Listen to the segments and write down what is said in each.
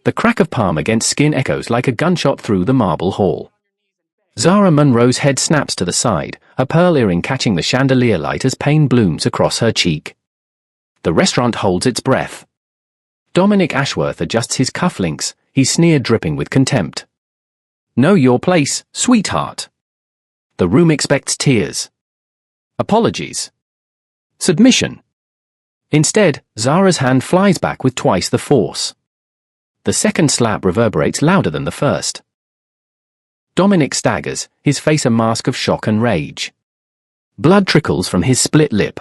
The crack of palm against skin echoes like a gunshot through the marble hall. Zara Munro's head snaps to the side, a pearl earring catching the chandelier light as pain blooms across her cheek. The restaurant holds its breath. Dominic Ashworth adjusts his cufflinks, his sneer dripping with contempt. Know your place, sweetheart. The room expects tears. Apologies. Submission. Instead, Zara's hand flies back with twice the force. The second slap reverberates louder than the first. Dominic staggers, his face a mask of shock and rage. Blood trickles from his split lip.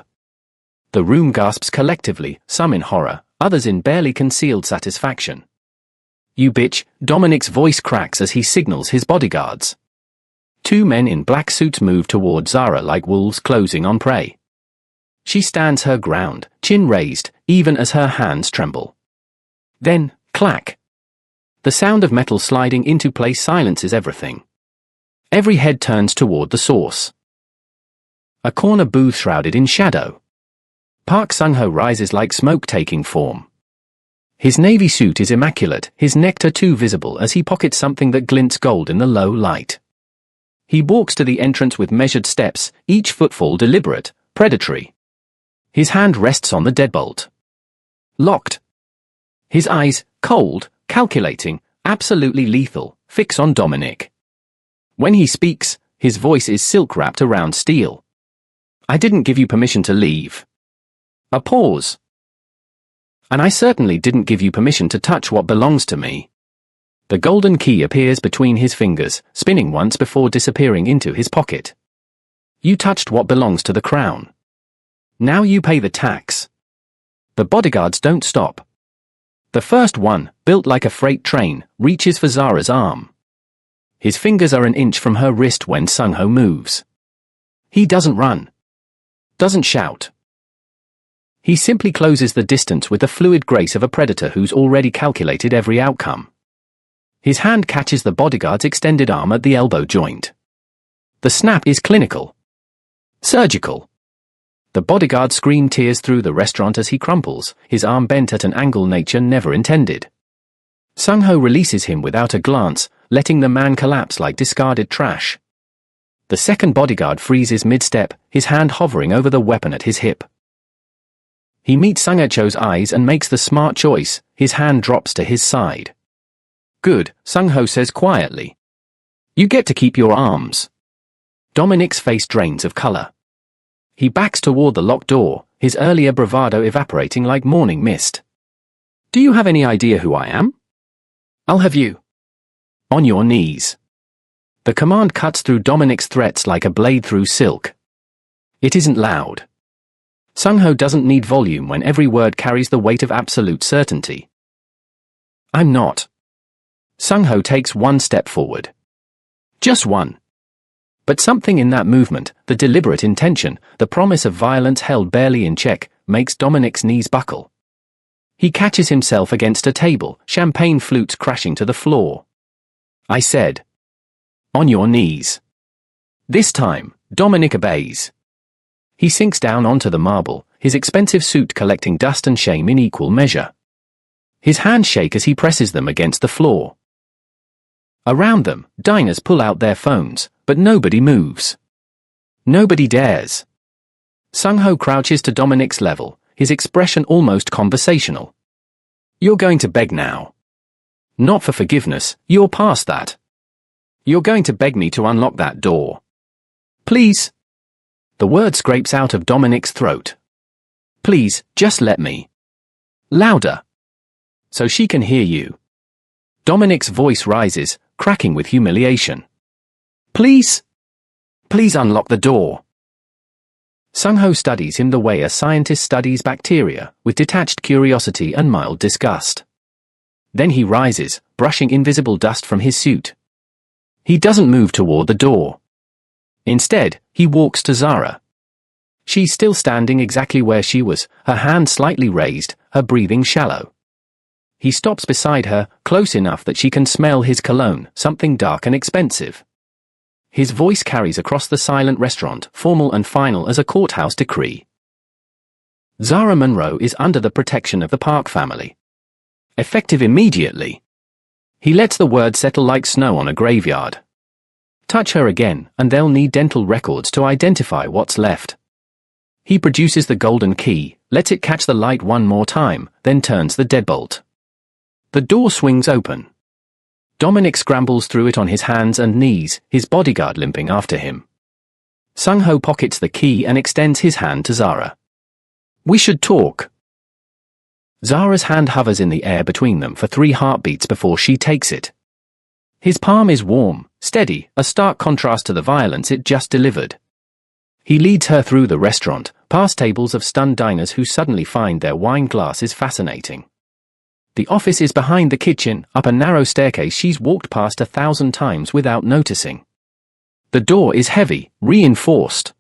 The room gasps collectively, some in horror, others in barely concealed satisfaction. You bitch, Dominic's voice cracks as he signals his bodyguards. Two men in black suits move toward Zara like wolves closing on prey. She stands her ground, chin raised, even as her hands tremble. Then, clack. The sound of metal sliding into place silences everything. Every head turns toward the source. A corner booth shrouded in shadow. Park Sung-ho rises like smoke taking form. His navy suit is immaculate, his neck tattoo visible as he pockets something that glints gold in the low light. He walks to the entrance with measured steps, each footfall deliberate, predatory. His hand rests on the deadbolt. Locked. His eyes, cold, calculating, absolutely lethal, fix on Dominic. When he speaks, his voice is silk wrapped around steel. I didn't give you permission to leave. A pause. And I certainly didn't give you permission to touch what belongs to me. The golden key appears between his fingers, spinning once before disappearing into his pocket. You touched what belongs to the crown. Now you pay the tax. The bodyguards don't stop. The first one, built like a freight train, reaches for Zara's arm. His fingers are an inch from her wrist when Sung-ho moves. He doesn't run. Doesn't shout. He simply closes the distance with the fluid grace of a predator who's already calculated every outcome. His hand catches the bodyguard's extended arm at the elbow joint. The snap is clinical. Surgical. The bodyguard scream tears through the restaurant as he crumples, his arm bent at an angle nature never intended. Sung-ho releases him without a glance, letting the man collapse like discarded trash. The second bodyguard freezes mid-step, his hand hovering over the weapon at his hip. He meets Sung-ho's eyes and makes the smart choice, his hand drops to his side. Good, Sung-ho says quietly. You get to keep your arms. Dominic's face drains of color. He backs toward the locked door, his earlier bravado evaporating like morning mist. Do you have any idea who I am? I'll have you. On your knees. The command cuts through Dominic's threats like a blade through silk. It isn't loud. Sung-ho doesn't need volume when every word carries the weight of absolute certainty. I'm not. Sung-ho takes one step forward. Just one. But something in that movement, the deliberate intention, the promise of violence held barely in check, makes Dominic's knees buckle. He catches himself against a table, champagne flutes crashing to the floor. I said. On your knees. This time, Dominic obeys. He sinks down onto the marble, his expensive suit collecting dust and shame in equal measure. His hands shake as he presses them against the floor. Around them, diners pull out their phones, but nobody moves. Nobody dares. Sung-ho crouches to Dominic's level, his expression almost conversational. You're going to beg now. Not for forgiveness, you're past that. You're going to beg me to unlock that door. Please. The word scrapes out of Dominic's throat. Please, just let me. Louder. So she can hear you. Dominic's voice rises, cracking with humiliation. Please? Please unlock the door. Sung-ho studies him the way a scientist studies bacteria, with detached curiosity and mild disgust. Then he rises, brushing invisible dust from his suit. He doesn't move toward the door. Instead, he walks to Zara. She's still standing exactly where she was, her hand slightly raised, her breathing shallow. He stops beside her, close enough that she can smell his cologne, something dark and expensive. His voice carries across the silent restaurant, formal and final as a courthouse decree. Zara Munro is under the protection of the Park family. Effective immediately, He lets the word settle like snow on a graveyard. Touch her again, and they'll need dental records to identify what's left. He produces the golden key, lets it catch the light one more time, then turns the deadbolt. The door swings open. Dominic scrambles through it on his hands and knees, his bodyguard limping after him. Sung-ho pockets the key and extends his hand to Zara. "We should talk." Zara's hand hovers in the air between them for 3 heartbeats before she takes it. His palm is warm, steady, a stark contrast to the violence it just delivered. He leads her through the restaurant, past tables of stunned diners who suddenly find their wine glasses fascinating. The office is behind the kitchen, up a narrow staircase she's walked past 1,000 times without noticing. The door is heavy, reinforced.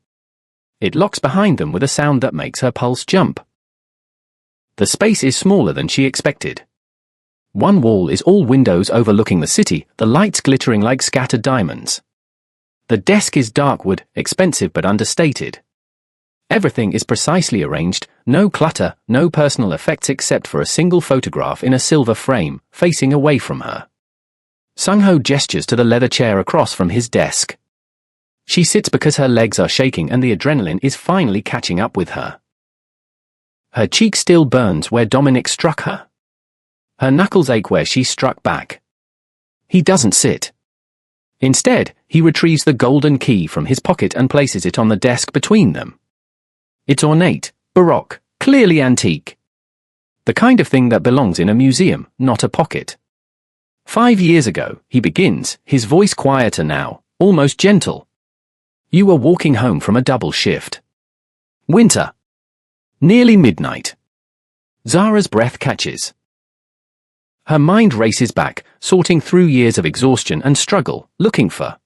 It locks behind them with a sound that makes her pulse jump. The space is smaller than she expected. One wall is all windows overlooking the city, the lights glittering like scattered diamonds. The desk is dark wood, expensive but understated. Everything is precisely arranged, no clutter, no personal effects except for a single photograph in a silver frame, facing away from her. Sung-ho gestures to the leather chair across from his desk. She sits because her legs are shaking and the adrenaline is finally catching up with her. Her cheek still burns where Dominic struck her. Her knuckles ache where she struck back. He doesn't sit. Instead, he retrieves the golden key from his pocket and places it on the desk between them. It's ornate, baroque, clearly antique. The kind of thing that belongs in a museum, not a pocket. 5 years ago, he begins, his voice quieter now, almost gentle. You were walking home from a double shift. Winter. Nearly midnight. Zara's breath catches. Her mind races back, sorting through years of exhaustion and struggle, looking for.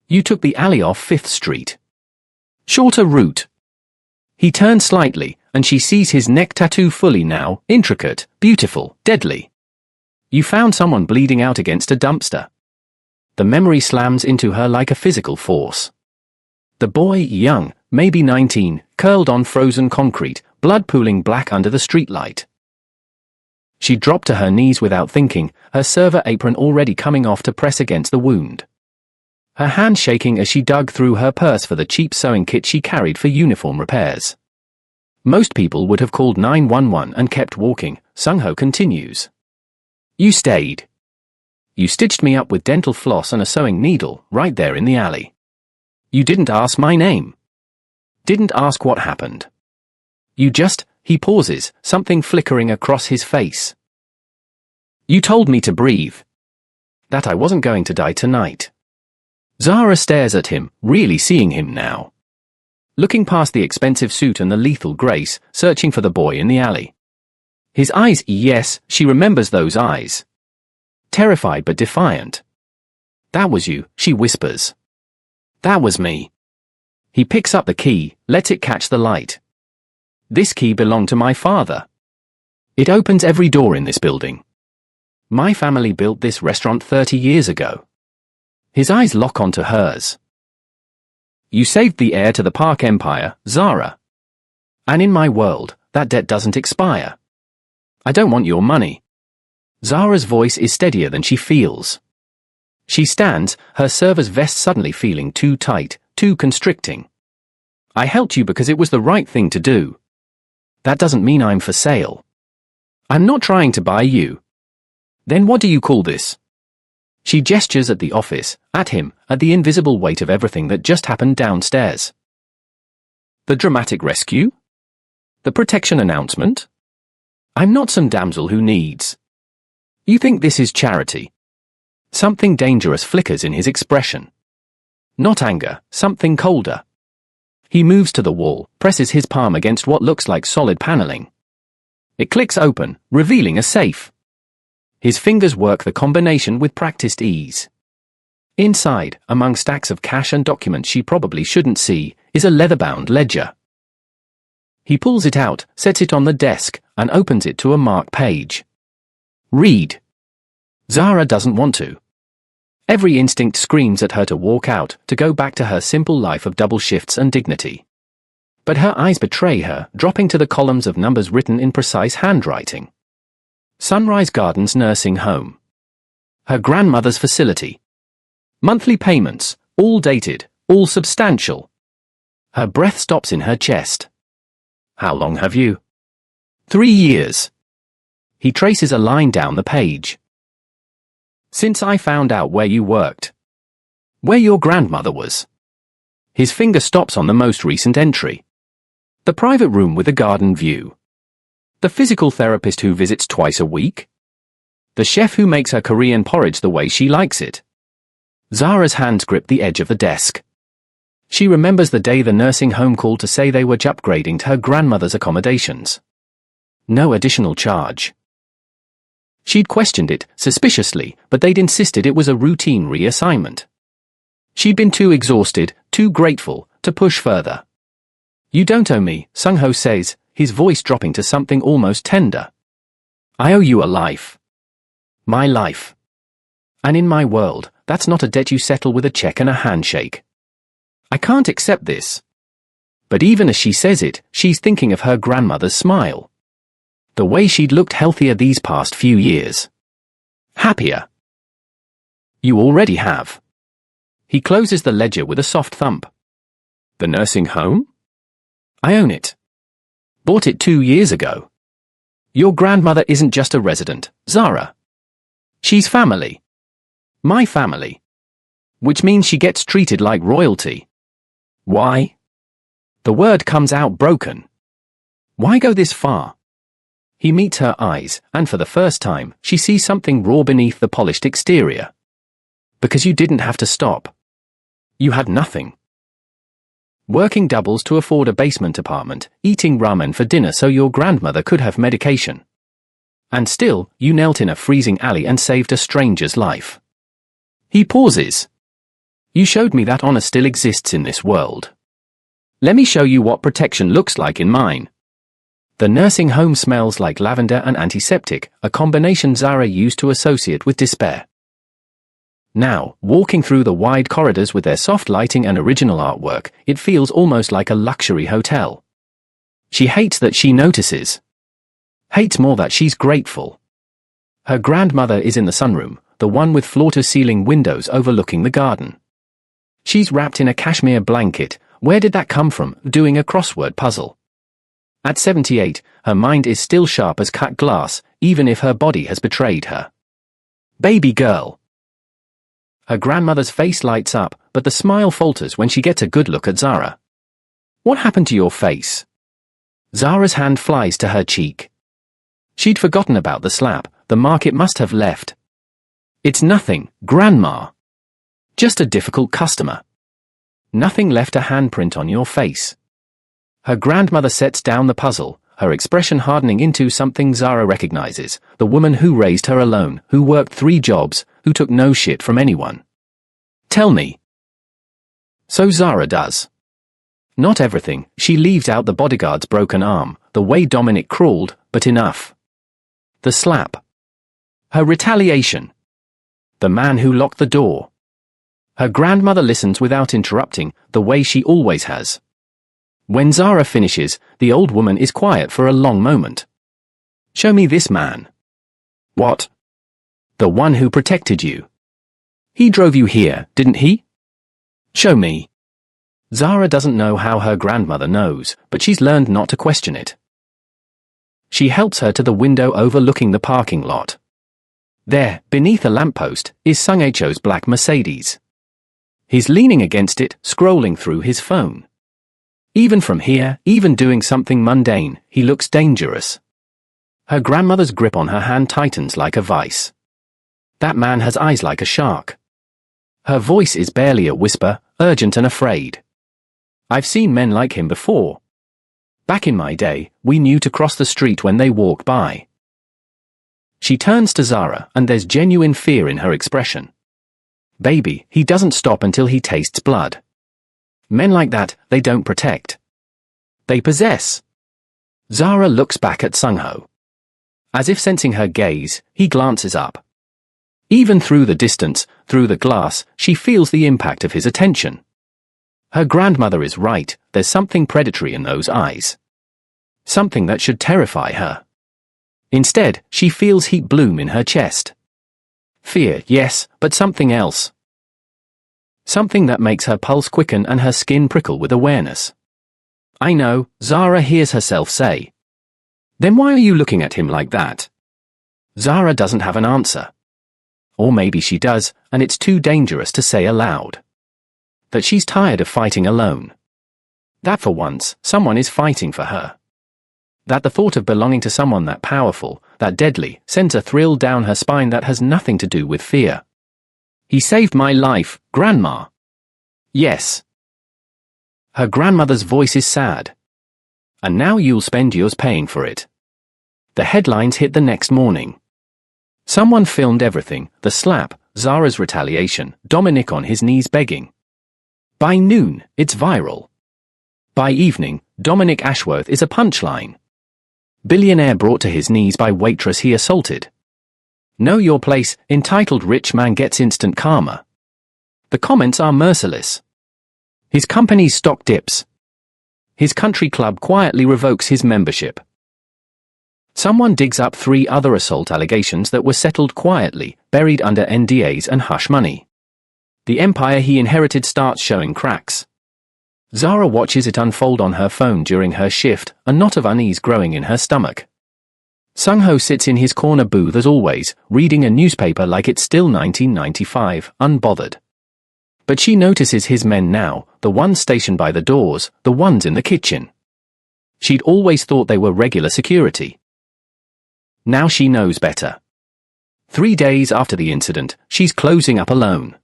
You took the alley off 5th Street. Shorter route. He turns slightly, and she sees his neck tattoo fully now, intricate, beautiful, deadly. You found someone bleeding out against a dumpster. The memory slams into her like a physical force. The boy, young, maybe 19, curled on frozen concrete, blood pooling black under the streetlight. She dropped to her knees without thinking, her server apron already coming off to press against the wound. Her hand shaking as she dug through her purse for the cheap sewing kit she carried for uniform repairs. Most people would have called 911 and kept walking, Sung-ho continues. You stayed. You stitched me up with dental floss and a sewing needle, right there in the alley. You didn't ask my name. Didn't ask what happened. You just, he pauses, something flickering across his face. You told me to breathe. That I wasn't going to die tonight. Zara stares at him, really seeing him now. Looking past the expensive suit and the lethal grace, searching for the boy in the alley. His eyes, yes, she remembers those eyes. Terrified but defiant. That was you, she whispers. That was me. He picks up the key, lets it catch the light. This key belonged to my father. It opens every door in this building. My family built this restaurant 30 years ago. His eyes lock onto hers. You saved the heir to the Park Empire, Zara. And in my world, that debt doesn't expire. I don't want your money. Zara's voice is steadier than she feels. She stands, her server's vest suddenly feeling too tight, too constricting. I helped you because it was the right thing to do. That doesn't mean I'm for sale. I'm not trying to buy you. Then what do you call this? She gestures at the office, at him, at the invisible weight of everything that just happened downstairs. The dramatic rescue? The protection announcement? I'm not some damsel who needs. You think this is charity? Something dangerous flickers in his expression. Not anger, something colder. He moves to the wall, presses his palm against what looks like solid paneling. It clicks open, revealing a safe. His fingers work the combination with practiced ease. Inside, among stacks of cash and documents she probably shouldn't see, is a leather-bound ledger. He pulls it out, sets it on the desk, and opens it to a marked page. Read. Zara doesn't want to. Every instinct screams at her to walk out, to go back to her simple life of double shifts and dignity. But her eyes betray her, dropping to the columns of numbers written in precise handwriting. Sunrise Gardens Nursing Home. Her grandmother's facility. Monthly payments, all dated, all substantial. Her breath stops in her chest. How long have you? 3 years. He traces a line down the page. Since I found out where you worked. Where your grandmother was. His finger stops on the most recent entry. The private room with a garden view. The physical therapist who visits twice a week. The chef who makes her Korean porridge the way she likes it. Zara's hands grip the edge of the desk. She remembers the day the nursing home called to say they were upgrading to her grandmother's accommodations. No additional charge. She'd questioned it, suspiciously, but they'd insisted it was a routine reassignment. She'd been too exhausted, too grateful, to push further. You don't owe me, Sung-ho says, his voice dropping to something almost tender. I owe you a life. My life. And in my world, that's not a debt you settle with a check and a handshake. I can't accept this. But even as she says it, she's thinking of her grandmother's smile. The way she'd looked healthier these past few years. Happier. You already have. He closes the ledger with a soft thump. The nursing home? I own it. Bought it 2 years ago. Your grandmother isn't just a resident, Zara. She's family. My family. Which means she gets treated like royalty. Why? The word comes out broken. Why go this far? He meets her eyes, and for the first time, she sees something raw beneath the polished exterior. Because you didn't have to stop. You had nothing. Working doubles to afford a basement apartment, eating ramen for dinner so your grandmother could have medication. And still, you knelt in a freezing alley and saved a stranger's life. He pauses. You showed me that honor still exists in this world. Let me show you what protection looks like in mine. The nursing home smells like lavender and antiseptic, a combination Zara used to associate with despair. Now, walking through the wide corridors with their soft lighting and original artwork, it feels almost like a luxury hotel. She hates that she notices. Hates more that she's grateful. Her grandmother is in the sunroom, the one with floor-to-ceiling windows overlooking the garden. She's wrapped in a cashmere blanket. Where did that come from, doing a crossword puzzle? At 78, her mind is still sharp as cut glass, even if her body has betrayed her. Baby girl. Her grandmother's face lights up, but the smile falters when she gets a good look at Zara. What happened to your face? Zara's hand flies to her cheek. She'd forgotten about the slap, the mark it must have left. It's nothing, Grandma. Just a difficult customer. Nothing left a handprint on your face. Her grandmother sets down the puzzle, her expression hardening into something Zara recognizes, the woman who raised her alone, who worked 3 jobs, who took no shit from anyone. Tell me. So Zara does. Not everything, she leaves out the bodyguard's broken arm, the way Dominic crawled, but enough. The slap. Her retaliation. The man who locked the door. Her grandmother listens without interrupting, the way she always has. When Zara finishes, the old woman is quiet for a long moment. Show me this man. What? The one who protected you. He drove you here, didn't he? Show me. Zara doesn't know how her grandmother knows, but she's learned not to question it. She helps her to the window overlooking the parking lot. There, beneath a lamppost, is Sung-ho's black Mercedes. He's leaning against it, scrolling through his phone. Even from here, even doing something mundane, he looks dangerous. Her grandmother's grip on her hand tightens like a vice. That man has eyes like a shark. Her voice is barely a whisper, urgent and afraid. I've seen men like him before. Back in my day, we knew to cross the street when they walked by. She turns to Zara, and there's genuine fear in her expression. Baby, he doesn't stop until he tastes blood. Men like that, they don't protect. They possess. Zara looks back at Sung-ho. As if sensing her gaze, he glances up. Even through the distance, through the glass, she feels the impact of his attention. Her grandmother is right, there's something predatory in those eyes. Something that should terrify her. Instead, she feels heat bloom in her chest. Fear, yes, but something else. Something that makes her pulse quicken and her skin prickle with awareness. I know, Zara hears herself say. Then why are you looking at him like that? Zara doesn't have an answer. Or maybe she does, and it's too dangerous to say aloud. That she's tired of fighting alone. That for once, someone is fighting for her. That the thought of belonging to someone that powerful, that deadly, sends a thrill down her spine that has nothing to do with fear. He saved my life, Grandma. Yes. Her grandmother's voice is sad. And now you'll spend yours paying for it. The headlines hit the next morning. Someone filmed everything, the slap, Zara's retaliation, Dominic on his knees begging. By noon, it's viral. By evening, Dominic Ashworth is a punchline. Billionaire brought to his knees by waitress he assaulted. Know your place, entitled rich man gets instant karma. The comments are merciless. His company's stock dips. His country club quietly revokes his membership. Someone digs up 3 other assault allegations that were settled quietly, buried under NDAs and hush money. The empire he inherited starts showing cracks. Zara watches it unfold on her phone during her shift, a knot of unease growing in her stomach. Sung-ho sits in his corner booth as always, reading a newspaper like it's still 1995, unbothered. But she notices his men now, the ones stationed by the doors, the ones in the kitchen. She'd always thought they were regular security. Now she knows better. 3 days after the incident, she's closing up alone.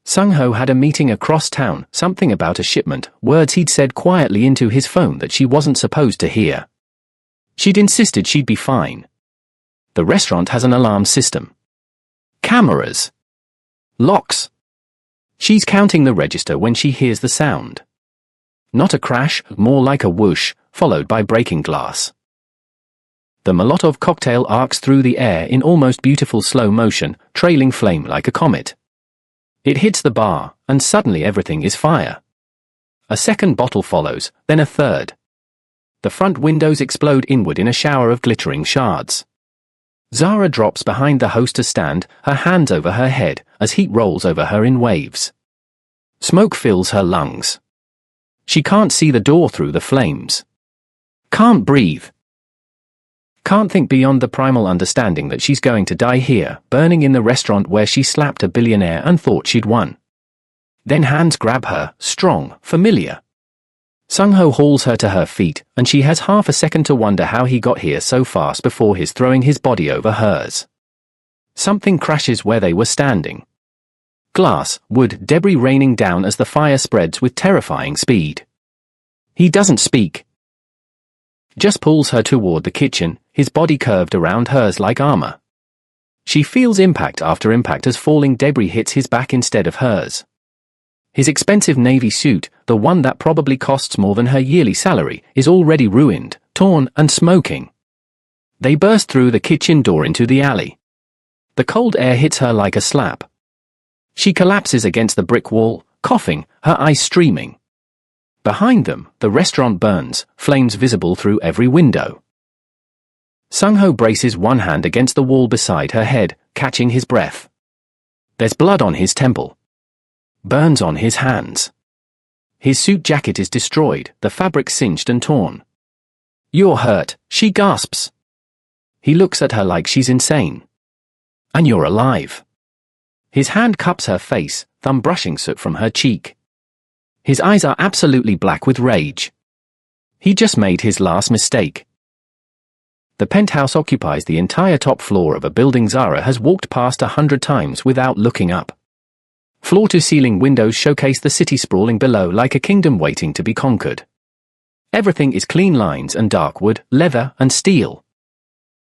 Sung-ho had a meeting across town, something about a shipment, words he'd said quietly into his phone that she wasn't supposed to hear. She'd insisted she'd be fine. The restaurant has an alarm system. Cameras. Locks. She's counting the register when she hears the sound. Not a crash, more like a whoosh, followed by breaking glass. The Molotov cocktail arcs through the air in almost beautiful slow motion, trailing flame like a comet. It hits the bar, and suddenly everything is fire. A second bottle follows, then a third. The front windows explode inward in a shower of glittering shards. Zara drops behind the hostess stand, her hands over her head, as heat rolls over her in waves. Smoke fills her lungs. She can't see the door through the flames. Can't breathe. Can't think beyond the primal understanding that she's going to die here, burning in the restaurant where she slapped a billionaire and thought she'd won. Then hands grab her, strong, familiar. Sung-ho hauls her to her feet, and she has half a second to wonder how he got here so fast before his throwing his body over hers. Something crashes where they were standing. Glass, wood, debris raining down as the fire spreads with terrifying speed. He doesn't speak. Just pulls her toward the kitchen, his body curved around hers like armor. She feels impact after impact as falling debris hits his back instead of hers. His expensive navy suit, the one that probably costs more than her yearly salary, is already ruined, torn, and smoking. They burst through the kitchen door into the alley. The cold air hits her like a slap. She collapses against the brick wall, coughing, her eyes streaming. Behind them, the restaurant burns, flames visible through every window. Sung-ho braces one hand against the wall beside her head, catching his breath. There's blood on his temple. Burns on his hands. His suit jacket is destroyed, the fabric singed and torn. You're hurt, she gasps. He looks at her like she's insane. And you're alive. His hand cups her face, thumb brushing soot from her cheek. His eyes are absolutely black with rage. He just made his last mistake. The penthouse occupies the entire top floor of a building Zara has walked past 100 times without looking up. Floor-to-ceiling windows showcase the city sprawling below like a kingdom waiting to be conquered. Everything is clean lines and dark wood, leather, and steel.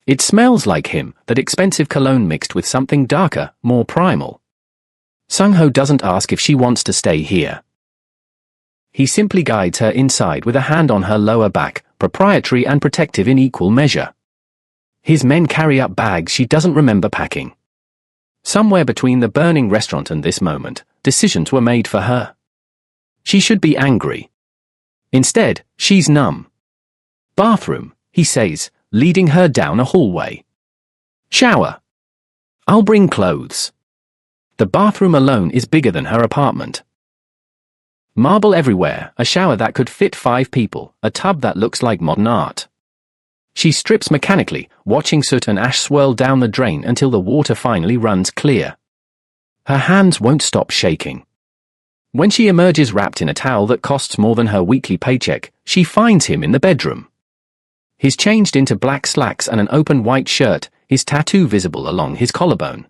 It smells like him, that expensive cologne mixed with something darker, more primal. Sung-ho doesn't ask if she wants to stay here. He simply guides her inside with a hand on her lower back, proprietary and protective in equal measure. His men carry up bags she doesn't remember packing. Somewhere between the burning restaurant and this moment, decisions were made for her. She should be angry. Instead, she's numb. Bathroom, he says, leading her down a hallway. Shower. I'll bring clothes. The bathroom alone is bigger than her apartment. Marble everywhere, a shower that could fit 5 people, a tub that looks like modern art. She strips mechanically, watching soot and ash swirl down the drain until the water finally runs clear. Her hands won't stop shaking. When she emerges wrapped in a towel that costs more than her weekly paycheck, she finds him in the bedroom. He's changed into black slacks and an open white shirt, his tattoo visible along his collarbone.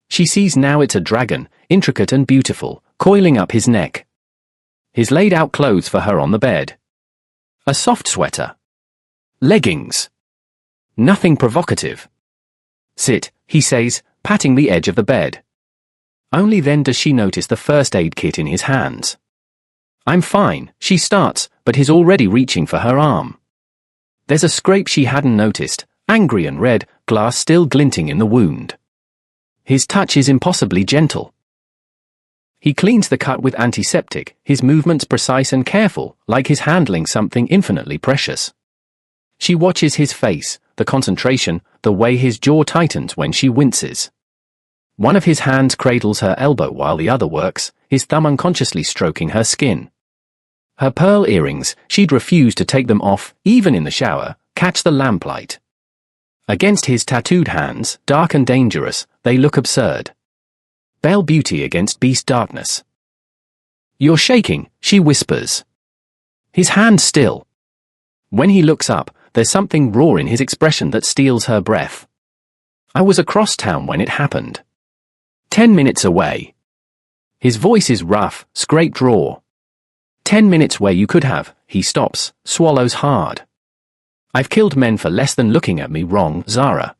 She sees now it's a dragon, intricate and beautiful, coiling up his neck. He's laid out clothes for her on the bed. A soft sweater. Leggings. Nothing provocative. Sit, he says, patting the edge of the bed. Only then does she notice the first aid kit in his hands. I'm fine, she starts, but he's already reaching for her arm. There's a scrape she hadn't noticed, angry and red, glass still glinting in the wound. His touch is impossibly gentle. He cleans the cut with antiseptic, his movements precise and careful, like he's handling something infinitely precious. She watches his face, the concentration, the way his jaw tightens when she winces. One of his hands cradles her elbow while the other works, his thumb unconsciously stroking her skin. Her pearl earrings, she'd refuse to take them off, even in the shower, catch the lamplight. Against his tattooed hands, dark and dangerous, they look absurd. Belle beauty against beast darkness. You're shaking, she whispers. His hand still. When he looks up, there's something raw in his expression that steals her breath. I was across town when it happened. 10 minutes away. His voice is rough, scraped raw. 10 minutes where you could have, he stops, swallows hard. I've killed men for less than looking at me wrong, Zara.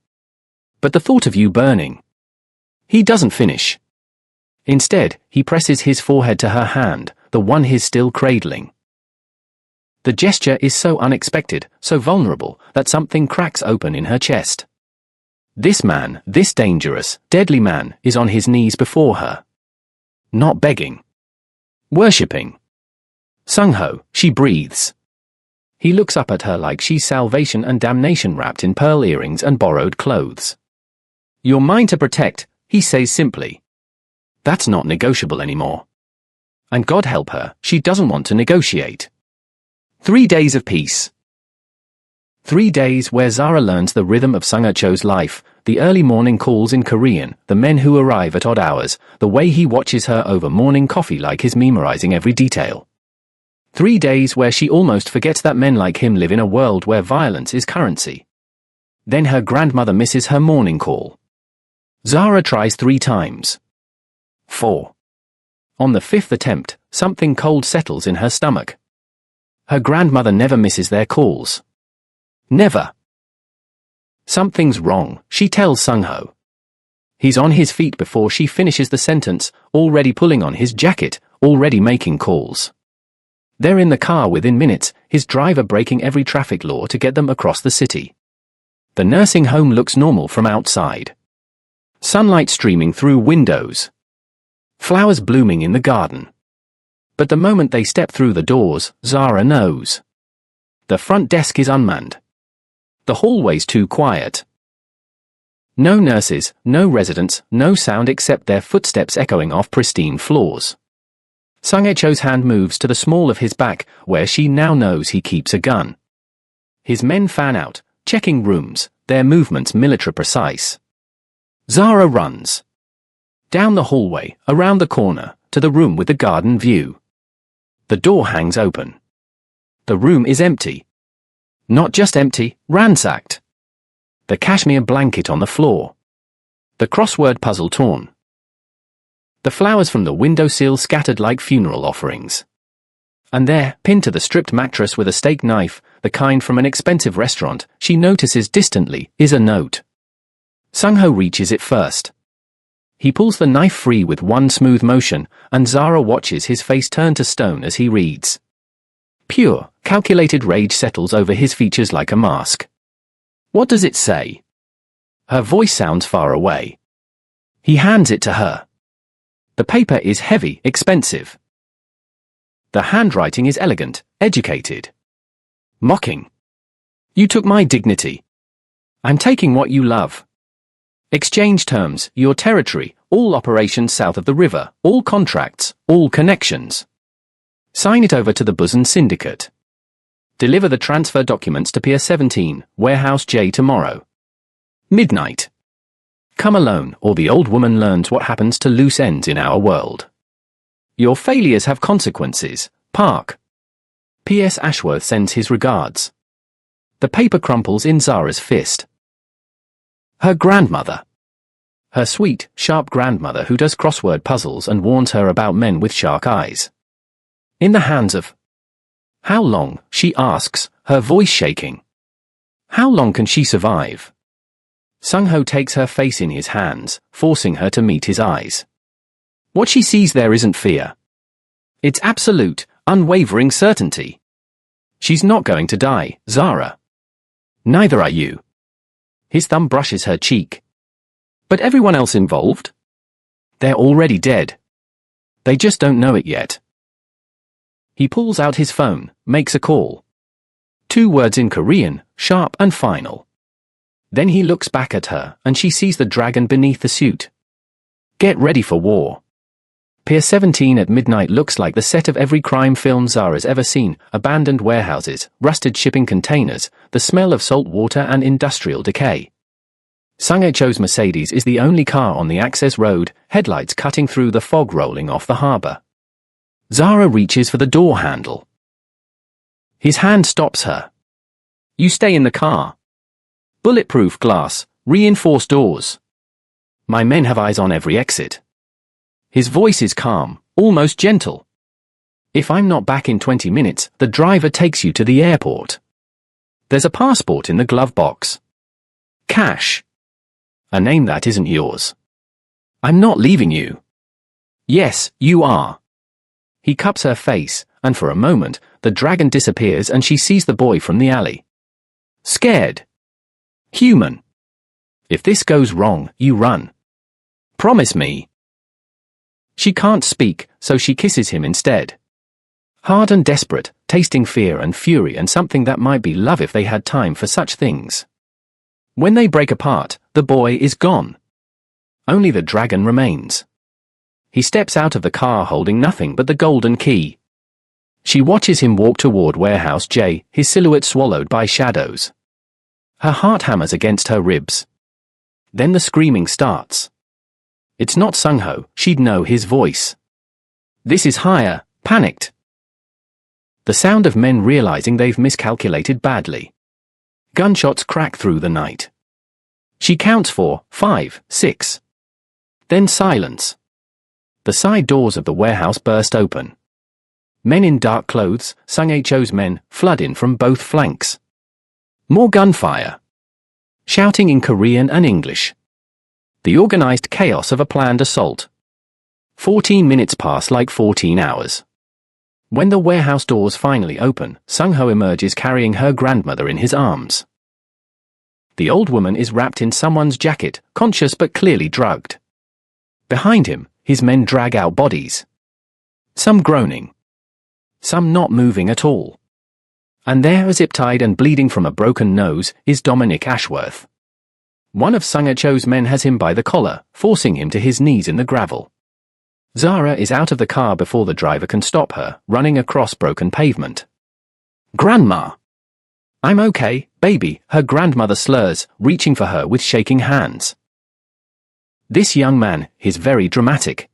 But the thought of you burning. He doesn't finish. Instead, he presses his forehead to her hand, the one he's still cradling. The gesture is so unexpected, so vulnerable, that something cracks open in her chest. This man, this dangerous, deadly man, is on his knees before her. Not begging. Worshipping. Sung-ho, she breathes. He looks up at her like she's salvation and damnation wrapped in pearl earrings and borrowed clothes. You're mine to protect, he says simply. That's not negotiable anymore. And God help her, she doesn't want to negotiate. 3 days of peace. 3 days where Zara learns the rhythm of Sung-Cho's life, the early morning calls in Korean, the men who arrive at odd hours, the way he watches her over morning coffee like he's memorizing every detail. 3 days where she almost forgets that men like him live in a world where violence is currency. Then her grandmother misses her morning call. Zara tries 3 times. 4. On the 5th attempt, something cold settles in her stomach. Her grandmother never misses their calls. Never. Something's wrong, she tells Sung-ho. He's on his feet before she finishes the sentence, already pulling on his jacket, already making calls. They're in the car within minutes, his driver breaking every traffic law to get them across the city. The nursing home looks normal from outside. Sunlight streaming through windows. Flowers blooming in the garden. But the moment they step through the doors, Zara knows. The front desk is unmanned. The hallway's too quiet. No nurses, no residents, no sound except their footsteps echoing off pristine floors. Sung-Cho's hand moves to the small of his back, where she now knows he keeps a gun. His men fan out, checking rooms, their movements military precise. Zara runs. Down the hallway, around the corner, to the room with the garden view. The door hangs open. The room is empty. Not just empty, ransacked. The cashmere blanket on the floor. The crossword puzzle torn. The flowers from the windowsill scattered like funeral offerings. And there, pinned to the stripped mattress with a steak knife, the kind from an expensive restaurant, she notices distantly, is a note. Sung-ho reaches it first. He pulls the knife free with one smooth motion, and Zara watches his face turn to stone as he reads. Pure, calculated rage settles over his features like a mask. What does it say? Her voice sounds far away. He hands it to her. The paper is heavy, expensive. The handwriting is elegant, educated. Mocking. You took my dignity. I'm taking what you love. Exchange terms, your territory, all operations south of the river, all contracts, all connections. Sign it over to the Busan Syndicate. Deliver the transfer documents to Pier 17, Warehouse J tomorrow. Midnight. Come alone, or the old woman learns what happens to loose ends in our world. Your failures have consequences. Park. P.S. Ashworth sends his regards. The paper crumples in Zara's fist. Her grandmother. Her sweet, sharp grandmother who does crossword puzzles and warns her about men with shark eyes. In the hands of... How long, she asks, her voice shaking. How long can she survive? Sung-ho takes her face in his hands, forcing her to meet his eyes. What she sees there isn't fear. It's absolute, unwavering certainty. She's not going to die, Zara. Neither are you. His thumb brushes her cheek. But everyone else involved? They're already dead. They just don't know it yet. He pulls out his phone, makes a call. 2 words in Korean, sharp and final. Then he looks back at her, and she sees the dragon beneath the suit. Get ready for war. Pier 17 at midnight looks like the set of every crime film Zara's ever seen: abandoned warehouses, rusted shipping containers, the smell of salt water and industrial decay. Sung-ho's Mercedes is the only car on the access road, headlights cutting through the fog rolling off the harbor. Zara reaches for the door handle. His hand stops her. You stay in the car. Bulletproof glass, reinforced doors. My men have eyes on every exit. His voice is calm, almost gentle. If I'm not back in 20 minutes, the driver takes you to the airport. There's a passport in the glove box. Cash. A name that isn't yours. I'm not leaving you. Yes, you are. He cups her face, and for a moment, the dragon disappears and she sees the boy from the alley. Scared. Human. If this goes wrong, you run. Promise me. She can't speak, so she kisses him instead. Hard and desperate, tasting fear and fury and something that might be love if they had time for such things. When they break apart, the boy is gone. Only the dragon remains. He steps out of the car holding nothing but the golden key. She watches him walk toward Warehouse J, his silhouette swallowed by shadows. Her heart hammers against her ribs. Then the screaming starts. It's not Sung-ho, she'd know his voice. This is higher, panicked. The sound of men realizing they've miscalculated badly. Gunshots crack through the night. She counts 4, 5, 6. Then silence. The side doors of the warehouse burst open. Men in dark clothes, Sung-ho's men, flood in from both flanks. More gunfire. Shouting in Korean and English. The organized chaos of a planned assault. 14 minutes pass like 14 hours. When the warehouse doors finally open, Sung-ho emerges carrying her grandmother in his arms. The old woman is wrapped in someone's jacket, conscious but clearly drugged. Behind him, his men drag out bodies. Some groaning. Some not moving at all. And there, zip-tied and bleeding from a broken nose, is Dominic Ashworth. One of Sung-ho's men has him by the collar, forcing him to his knees in the gravel. Zara is out of the car before the driver can stop her, running across broken pavement. Grandma! I'm okay, baby, her grandmother slurs, reaching for her with shaking hands. This young man is very dramatic.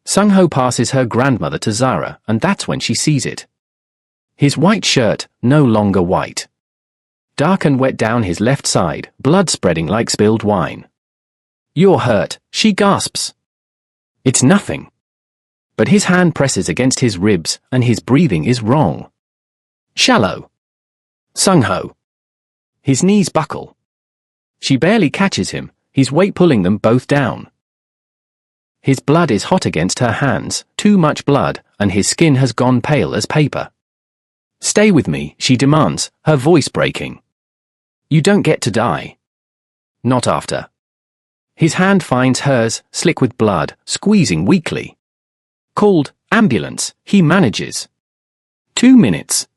Sung-ho passes her grandmother to Zara, and that's when she sees it. His white shirt, no longer white. Dark and wet down his left side, blood spreading like spilled wine. You're hurt, she gasps. It's nothing. But his hand presses against his ribs, and his breathing is wrong. Shallow. Sung-ho. His knees buckle. She barely catches him, his weight pulling them both down. His blood is hot against her hands, too much blood, and his skin has gone pale as paper. Stay with me, she demands, her voice breaking. You don't get to die. Not after. His hand finds hers, slick with blood, squeezing weakly. Called, ambulance, he manages. 2 minutes.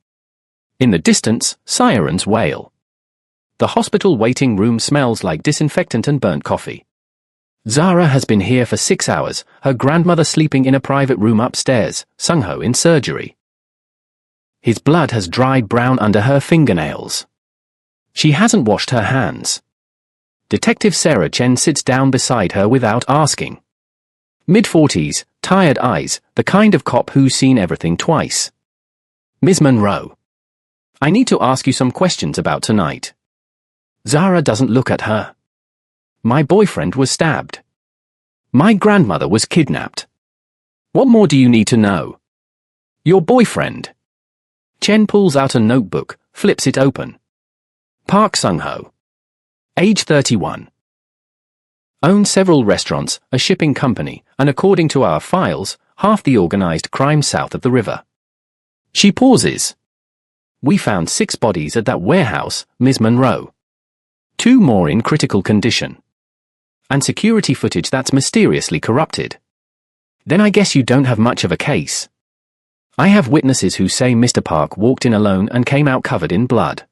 In the distance, sirens wail. The hospital waiting room smells like disinfectant and burnt coffee. Zara has been here for 6 hours, her grandmother sleeping in a private room upstairs, Sung-ho in surgery. His blood has dried brown under her fingernails. She hasn't washed her hands. Detective Sarah Chen sits down beside her without asking. Mid-40s, tired eyes, the kind of cop who's seen everything twice. Ms. Monroe. I need to ask you some questions about tonight. Zara doesn't look at her. My boyfriend was stabbed. My grandmother was kidnapped. What more do you need to know? Your boyfriend. Chen pulls out a notebook, flips it open. Park Sung-ho. Age 31. Owns several restaurants, a shipping company, and according to our files, half the organized crime south of the river. She pauses. We found 6 bodies at that warehouse, Ms. Monroe. 2 more in critical condition. And security footage that's mysteriously corrupted. Then I guess you don't have much of a case. I have witnesses who say Mr. Park walked in alone and came out covered in blood.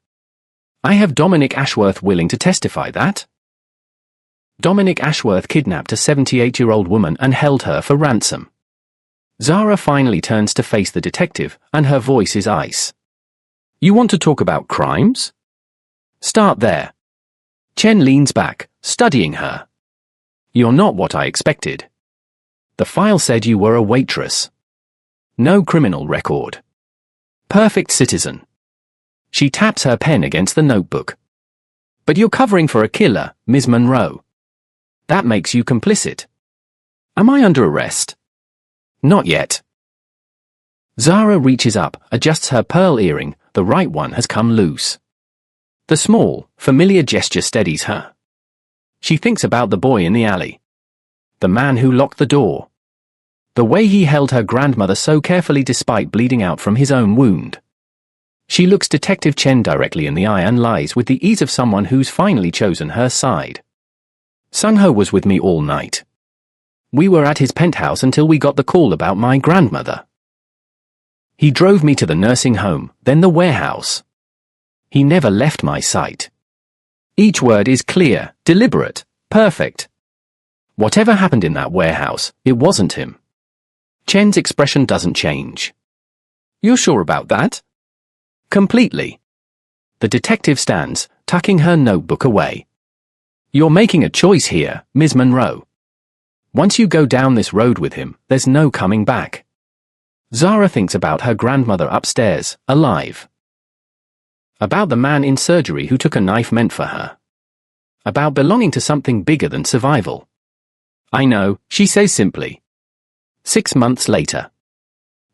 I have Dominic Ashworth willing to testify that. Dominic Ashworth kidnapped a 78-year-old woman and held her for ransom. Zara finally turns to face the detective, and her voice is ice. You want to talk about crimes? Start there. Chen leans back, studying her. You're not what I expected. The file said you were a waitress. No criminal record. Perfect citizen. She taps her pen against the notebook. But you're covering for a killer, Ms. Monroe. That makes you complicit. Am I under arrest? Not yet. Zara reaches up, adjusts her pearl earring, the right one has come loose. The small, familiar gesture steadies her. She thinks about the boy in the alley. The man who locked the door. The way he held her grandmother so carefully despite bleeding out from his own wound. She looks Detective Chen directly in the eye and lies with the ease of someone who's finally chosen her side. Sung-ho was with me all night. We were at his penthouse until we got the call about my grandmother. He drove me to the nursing home, then the warehouse. He never left my sight. Each word is clear, deliberate, perfect. Whatever happened in that warehouse, it wasn't him. Chen's expression doesn't change. You're sure about that? Completely. The detective stands, tucking her notebook away. You're making a choice here, Ms. Monroe. Once you go down this road with him, there's no coming back. Zara thinks about her grandmother upstairs, alive. About the man in surgery who took a knife meant for her. About belonging to something bigger than survival. I know, she says simply. 6 months later.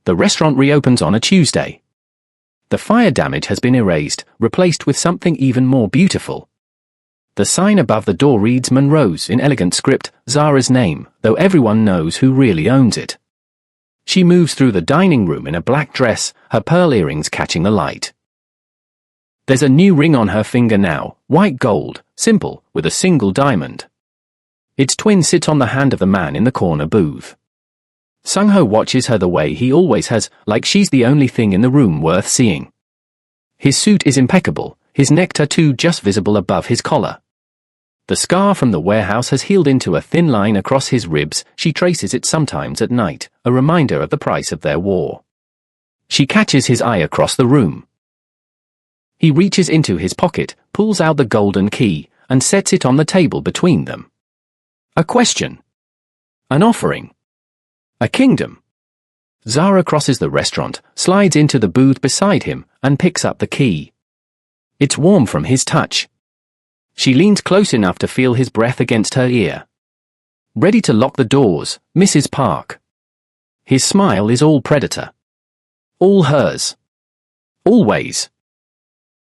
The restaurant reopens on a Tuesday. The fire damage has been erased, replaced with something even more beautiful. The sign above the door reads Monroe's in elegant script, Zara's name, though everyone knows who really owns it. She moves through the dining room in a black dress, her pearl earrings catching the light. There's a new ring on her finger now, white gold, simple, with a single diamond. Its twin sits on the hand of the man in the corner booth. Sung-ho watches her the way he always has, like she's the only thing in the room worth seeing. His suit is impeccable, his neck tattoo just visible above his collar. The scar from the warehouse has healed into a thin line across his ribs. She traces it sometimes at night, a reminder of the price of their war. She catches his eye across the room. He reaches into his pocket, pulls out the golden key, and sets it on the table between them. A question. An offering. A kingdom. Zara crosses the restaurant, slides into the booth beside him, and picks up the key. It's warm from his touch. She leans close enough to feel his breath against her ear. Ready to lock the doors, Mrs. Park. His smile is all predator. All hers. Always.